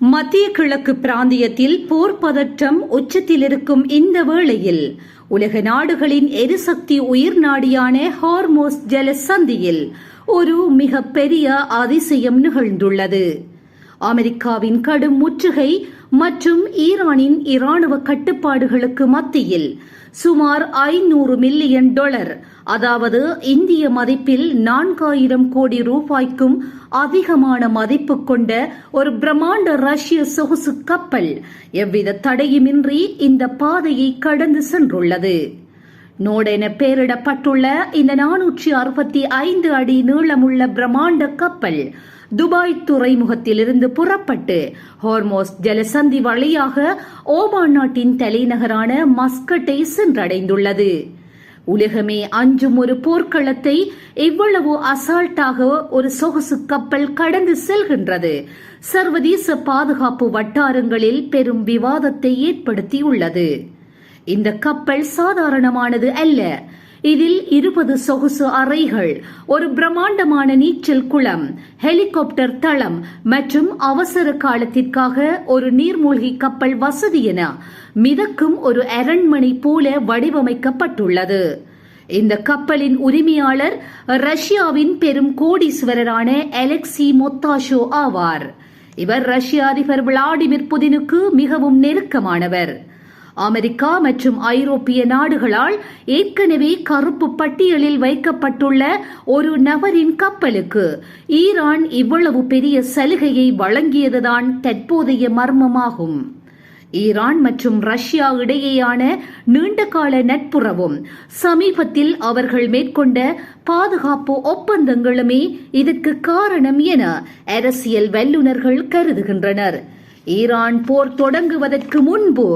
மத்திய கிழக்கு பிராந்தியத்தில் போர் பதற்றம் உச்சத்தில் இருக்கும் இந்த வேளையில் உலக நாடுகளின் எரிசக்தி உயிர் நாடியான ஹார்மோஸ் ஜலசந்தியில் ஒரு மிகப்பெரிய அதிசயம் நிகழ்ந்துள்ளது. அமெரிக்காவின் கடும் முற்றுகை மற்றும் ஈரானின் இராணுவ கட்டுப்பாடுகளுக்கு மத்தியில் சுமார் $500 மில்லியன், அதாவது இந்திய மதிப்பில் 4000 கோடி ரூபாய்க்கும் அதிகமான மதிப்பு கொண்ட ஒரு பிரம்மாண்ட ரஷ்ய சொகுசு கப்பல் எவ்வித தடையுமின்றி இந்த பாதையை கடந்து சென்றுள்ளது. நோட் என பெயரிடப்பட்டுள்ள இந்த 465 அடி நீளமுள்ள பிரம்மாண்ட கப்பல் துபாய் துறைமுகத்திலிருந்து புறப்பட்டு ஹார்மோஸ் ஜலசந்தி வழியாக ஓமான் நாட்டின் தலைநகரான மஸ்கட்டை சென்றடைந்துள்ளது. உலகமே அஞ்சும் ஒரு போர்க்களத்தை இவ்வளவு அசால்ட்டாக ஒரு சொகுசு கப்பல் கடந்து செல்கின்றது சர்வதேச பாதுகாப்பு வட்டாரங்களில் பெரும் விவாதத்தை ஏற்படுத்தியுள்ளது. இந்த கப்பல் சாதாரணமானது அல்ல. இதில் 20 சொகுசு அறைகள், ஒரு பிரம்மாண்டமான நீச்சல் குளம், ஹெலிகாப்டர் தளம் மற்றும் அவசர காலத்திற்காக ஒரு நீர்மூழ்கி கப்பல் வசதி என மிதக்கும் ஒரு அரண்மனை போல வடிவமைக்கப்பட்டுள்ளது. இந்த கப்பலின் உரிமையாளர் ரஷ்யாவின் பெரும் கோடீஸ்வரரான அலெக்சி மொத்தாஷோ ஆவார். இவர் ரஷ்ய அதிபர் விளாடிமிர் புதினுக்கு மிகவும் நெருக்கமானவர். அமெரிக்கா மற்றும் ஐரோப்பிய நாடுகளால் ஏற்கனவே கருப்பு பட்டியலில் வைக்கப்பட்டுள்ள ஒரு நபரின் கப்பலுக்கு ஈரான் இவ்வளவு பெரிய சலுகையை வழங்கியதுதான் தற்போதைய மர்மமாகும். ஈரான் மற்றும் ரஷ்யா இடையேயான நீண்டகால நட்புறவும் சமீபத்தில் அவர்கள் மேற்கொண்ட பாதுகாப்பு ஒப்பந்தங்களுமே இதற்கு காரணம் என அரசியல் வல்லுநர்கள் கருதுகின்றனர். ஈரான் போர் தொடங்குவதற்கு முன்பு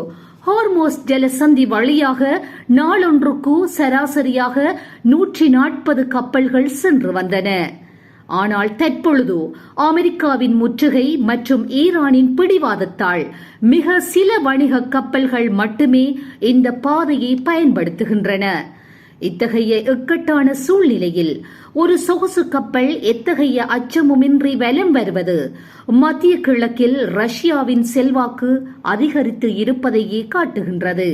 ஹார்மோஸ் ஜலசந்தி வழியாக நாளொன்றுக்கு சராசரியாக 140 கப்பல்கள் சென்று வந்தன. ஆனால் தற்பொழுது அமெரிக்காவின் முற்றுகை மற்றும் ஈரானின் பிடிவாதத்தால் மிக சில வணிக கப்பல்கள் மட்டுமே இந்த பாதையை பயன்படுத்துகின்றன. இத்தகைய இக்கட்டான சூழ்நிலையில் ஒரு சொகுசு கப்பல் எத்தகைய அச்சமுமின்றி வலம் வருவது மத்திய கிழக்கில் ரஷ்யாவின் செல்வாக்கு அதிகரித்து இருப்பதையே காட்டுகின்றது.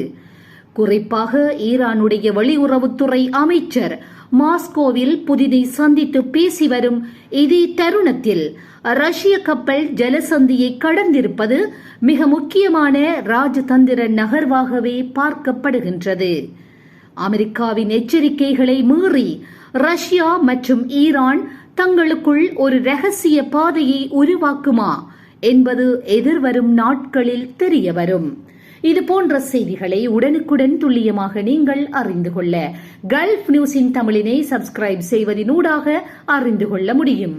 குறிப்பாக ஈரானுடைய வெளியுறவுத்துறை அமைச்சர் மாஸ்கோவில் புதினை சந்தித்து பேசி வரும் இதே தருணத்தில் ரஷ்ய கப்பல் ஜலசந்தியை கடந்திருப்பது மிக முக்கியமான ராஜதந்திர நகர்வாகவே பார்க்கப்படுகின்றது. அமெரிக்காவின் எச்சரிக்கைகளை மீறி ரஷ்யா மற்றும் ஈரான் தங்களுக்குள் ஒரு ரகசிய பாதையை உருவாக்குமா என்பது எதிர்வரும் நாட்களில் தெரியவரும். இதுபோன்ற செய்திகளை உடனுக்குடன் துல்லியமாக நீங்கள் அறிந்து கொள்ள கல்ஃப் நியூஸின் தமிழினை சப்ஸ்கிரைப் செய்வதனூடாக அறிந்து கொள்ள முடியும்.